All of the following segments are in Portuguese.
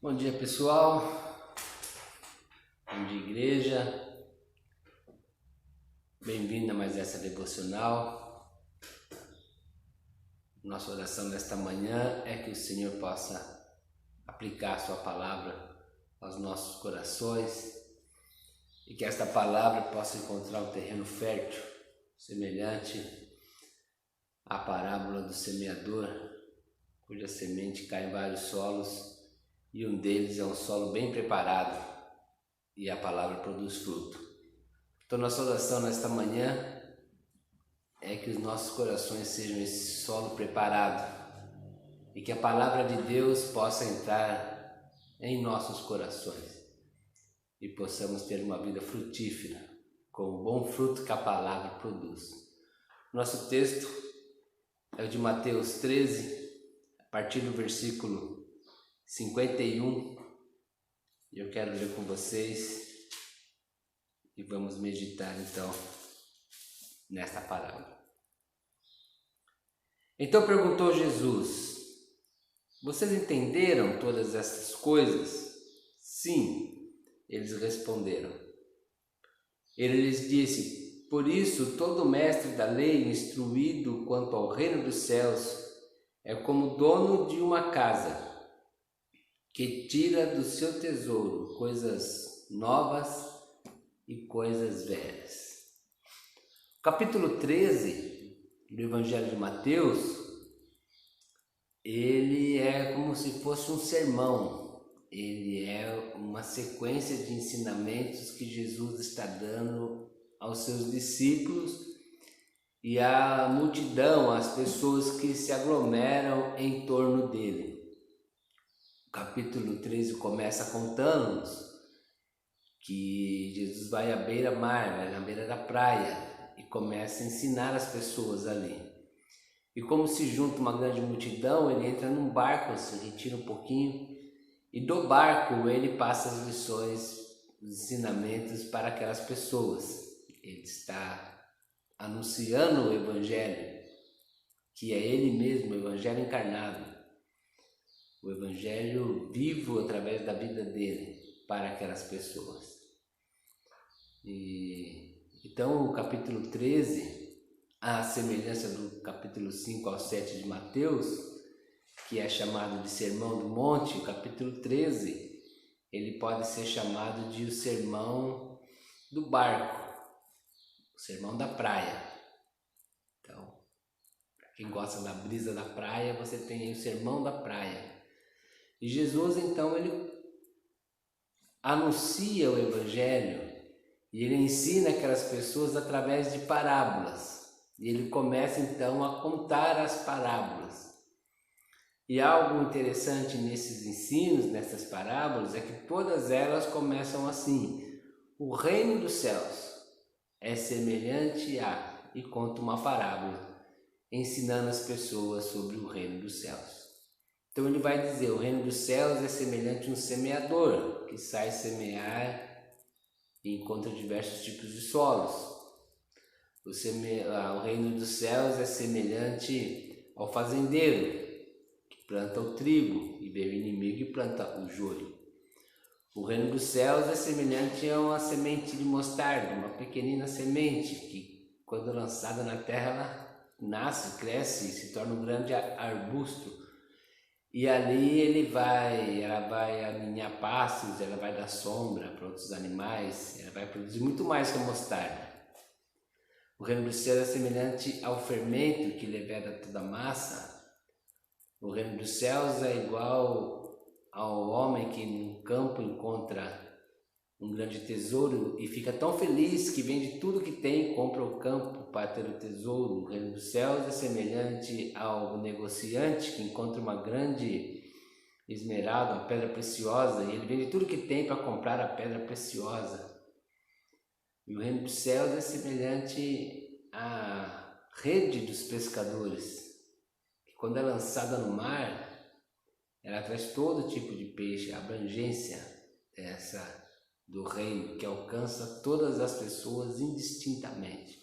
Bom dia, pessoal. Bom dia, igreja. Bem-vindo a mais essa devocional. Nossa oração nesta manhã é que o Senhor possa aplicar a sua palavra aos nossos corações e que esta palavra possa encontrar um terreno fértil, semelhante à parábola do semeador, cuja semente cai em vários solos e um deles é um solo bem preparado e a palavra produz fruto. Então nossa oração nesta manhã é que os nossos corações sejam esse solo preparado e que a palavra de Deus possa entrar em nossos corações e possamos ter uma vida frutífera com o bom fruto que a palavra produz. Nosso texto é o de Mateus 13, a partir do versículo 51, eu quero ler com vocês e vamos meditar então nesta parábola. Então perguntou Jesus: vocês entenderam todas essas coisas? Sim, eles responderam. Ele lhes disse: por isso todo mestre da lei instruído quanto ao reino dos céus é como dono de uma casa que tira do seu tesouro coisas novas e coisas velhas. O capítulo 13 do Evangelho de Mateus, ele é como se fosse um sermão, ele é uma sequência de ensinamentos que Jesus está dando aos seus discípulos e à multidão, às pessoas que se aglomeram em torno dele. O capítulo 13 começa contando-nos que Jesus vai à beira-mar, vai na beira da praia e começa a ensinar as pessoas ali. E como se junta uma grande multidão, ele entra num barco, se retira um pouquinho e do barco ele passa as lições, os ensinamentos para aquelas pessoas. Ele está anunciando o Evangelho, que é ele mesmo, o Evangelho encarnado. O Evangelho vivo através da vida dele para aquelas pessoas. Então o capítulo 13, à semelhança do capítulo 5 ao 7 de Mateus, que é chamado de Sermão do Monte, o capítulo 13, ele pode ser chamado de o Sermão do Barco, o Sermão da Praia. Então, para quem gosta da brisa da praia, você tem aí o Sermão da Praia. E Jesus, então, ele anuncia o Evangelho e ele ensina aquelas pessoas através de parábolas. E ele começa, então, a contar as parábolas. E algo interessante nesses ensinos, nessas parábolas, é que todas elas começam assim: o reino dos céus é semelhante a... e conta uma parábola, ensinando as pessoas sobre o reino dos céus. Então ele vai dizer: o reino dos céus é semelhante a um semeador que sai semear e encontra diversos tipos de solos. O reino dos céus é semelhante ao fazendeiro que planta o trigo e vê o inimigo e planta o joio. O reino dos céus é semelhante a uma semente de mostarda, uma pequenina semente que, quando lançada na terra, ela nasce, cresce e se torna um grande arbusto. E ali ela vai aninhar pastos, ela vai dar sombra para outros animais, ela vai produzir muito mais que a mostarda. O reino dos céus é semelhante ao fermento que leveda toda a massa. O reino dos céus é igual ao homem que no campo encontra um grande tesouro e fica tão feliz que vende tudo que tem e compra o campo para ter o tesouro. O reino dos céus é semelhante ao negociante que encontra uma grande esmeralda, uma pedra preciosa, e ele vende tudo que tem para comprar a pedra preciosa. E o reino dos céus é semelhante à rede dos pescadores, que quando é lançada no mar, ela traz todo tipo de peixe, a abrangência do reino que alcança todas as pessoas indistintamente.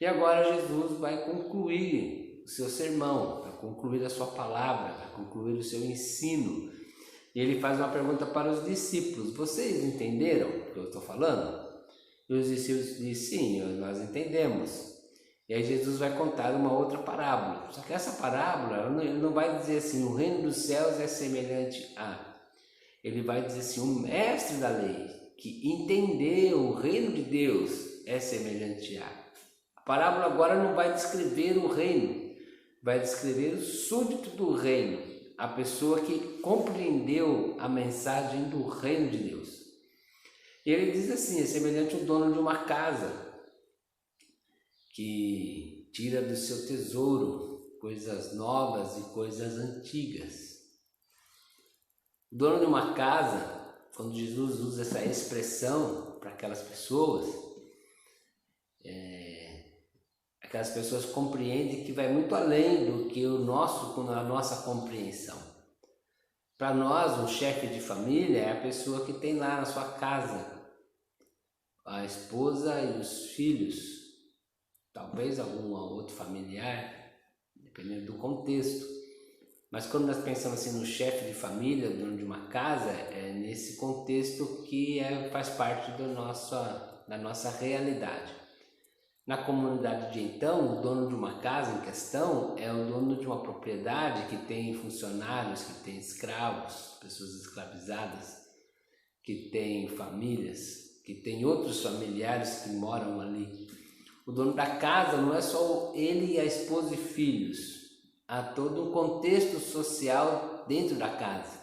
E agora Jesus vai concluir o seu sermão, vai concluir a sua palavra, vai concluir o seu ensino. E ele faz uma pergunta para os discípulos: vocês entenderam o que eu estou falando? E os discípulos dizem: sim, nós entendemos. E aí Jesus vai contar uma outra parábola. Só que essa parábola, ele não vai dizer assim: o reino dos céus é semelhante a... Ele vai dizer assim: o mestre da lei, que entendeu o reino de Deus, é semelhante a... A parábola agora não vai descrever o reino, vai descrever o súdito do reino, a pessoa que compreendeu a mensagem do reino de Deus. E ele diz assim: é semelhante ao dono de uma casa que tira do seu tesouro coisas novas e coisas antigas. O dono de uma casa, quando Jesus usa essa expressão para aquelas pessoas, aquelas pessoas compreendem que vai muito além do que a nossa compreensão. Para nós, um chefe de família é a pessoa que tem lá na sua casa a esposa e os filhos, talvez algum outro familiar, dependendo do contexto. Mas quando nós pensamos assim no chefe de família, dono de uma casa, é nesse contexto que faz parte da nossa realidade. Na comunidade de então, o dono de uma casa em questão é o dono de uma propriedade que tem funcionários, que tem escravos, pessoas escravizadas, que tem famílias, que tem outros familiares que moram ali. O dono da casa não é só ele e a esposa e filhos, há todo um contexto social dentro da casa.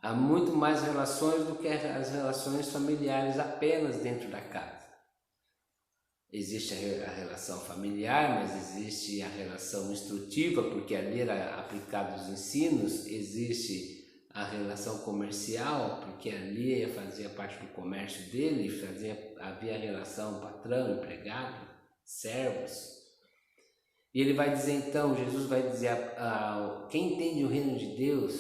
Há muito mais relações do que as relações familiares apenas dentro da casa. Existe a relação familiar, mas existe a relação instrutiva, porque ali era aplicado os ensinos. Existe a relação comercial, porque ali fazia parte do comércio dele, havia a relação patrão, empregado, servos. E ele vai dizer então, Jesus vai dizer, quem entende o reino de Deus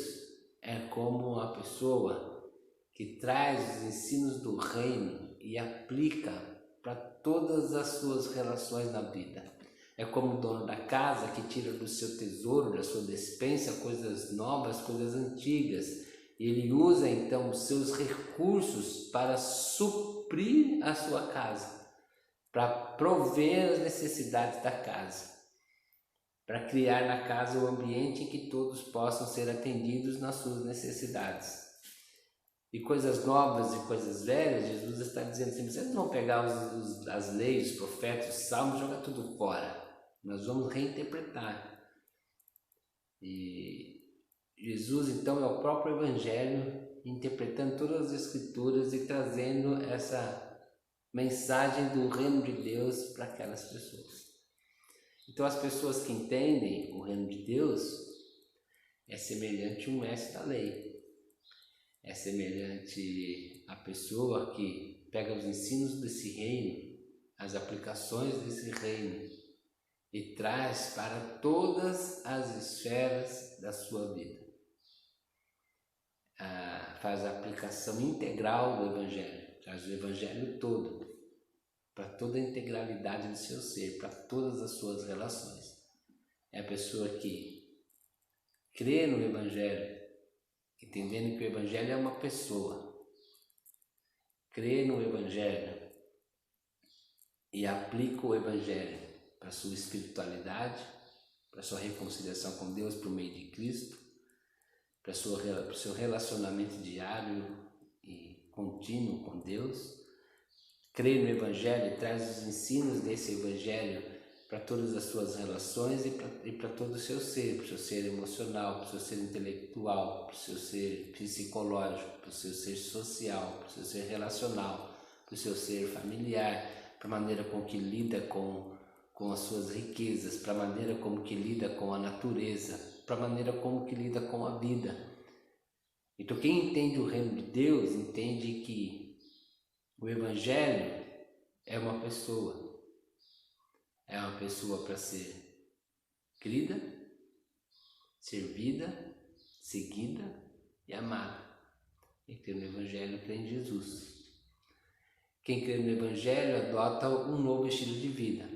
é como a pessoa que traz os ensinos do reino e aplica para todas as suas relações na vida. É como o dono da casa que tira do seu tesouro, da sua despensa, coisas novas, coisas antigas. E ele usa então os seus recursos para suprir a sua casa, para prover as necessidades da casa, para criar na casa um ambiente em que todos possam ser atendidos nas suas necessidades. E coisas novas e coisas velhas, Jesus está dizendo assim: vocês não vão pegar as leis, os profetas, os salmos e jogar tudo fora. Nós vamos reinterpretar. E Jesus então é o próprio Evangelho, interpretando todas as Escrituras e trazendo essa mensagem do reino de Deus para aquelas pessoas. Então as pessoas que entendem o reino de Deus é semelhante a um mestre da lei. É semelhante à pessoa que pega os ensinos desse reino, as aplicações desse reino e traz para todas as esferas da sua vida. Faz a aplicação integral do Evangelho, traz o Evangelho todo, para toda a integralidade do seu ser, para todas as suas relações. É a pessoa que crê no Evangelho, entendendo que o Evangelho é uma pessoa, crê no Evangelho e aplica o Evangelho para a sua espiritualidade, para a sua reconciliação com Deus por meio de Cristo, para o seu relacionamento diário e contínuo com Deus. Crê no Evangelho e traz os ensinos desse Evangelho para todas as suas relações e para todo o seu ser emocional, para o seu ser intelectual, para o seu ser psicológico, para o seu ser social, para o seu ser relacional, para o seu ser familiar, para a maneira com que lida com as suas riquezas, para a maneira como que lida com a natureza, para a maneira como que lida com a vida. Então quem entende o reino de Deus entende que o Evangelho é uma pessoa para ser crida, servida, seguida e amada. Quem crê no Evangelho crê em Jesus. Quem crê no Evangelho adota um novo estilo de vida.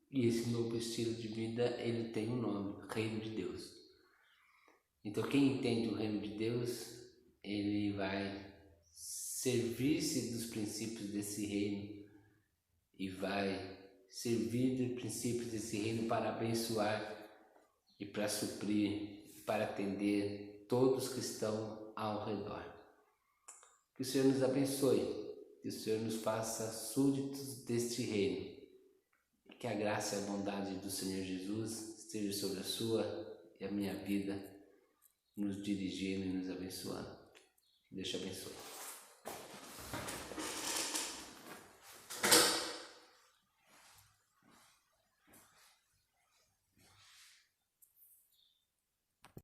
E esse novo estilo de vida, ele tem um nome: Reino de Deus. Então quem entende o reino de Deus, ele vai servir-se dos princípios desse reino e vai servir dos princípios desse reino para abençoar e para suprir, para atender todos que estão ao redor. Que o Senhor nos abençoe, que o Senhor nos faça súditos deste reino. Que a graça e a bondade do Senhor Jesus esteja sobre a sua e a minha vida, nos dirigindo e nos abençoando. Deus te abençoe.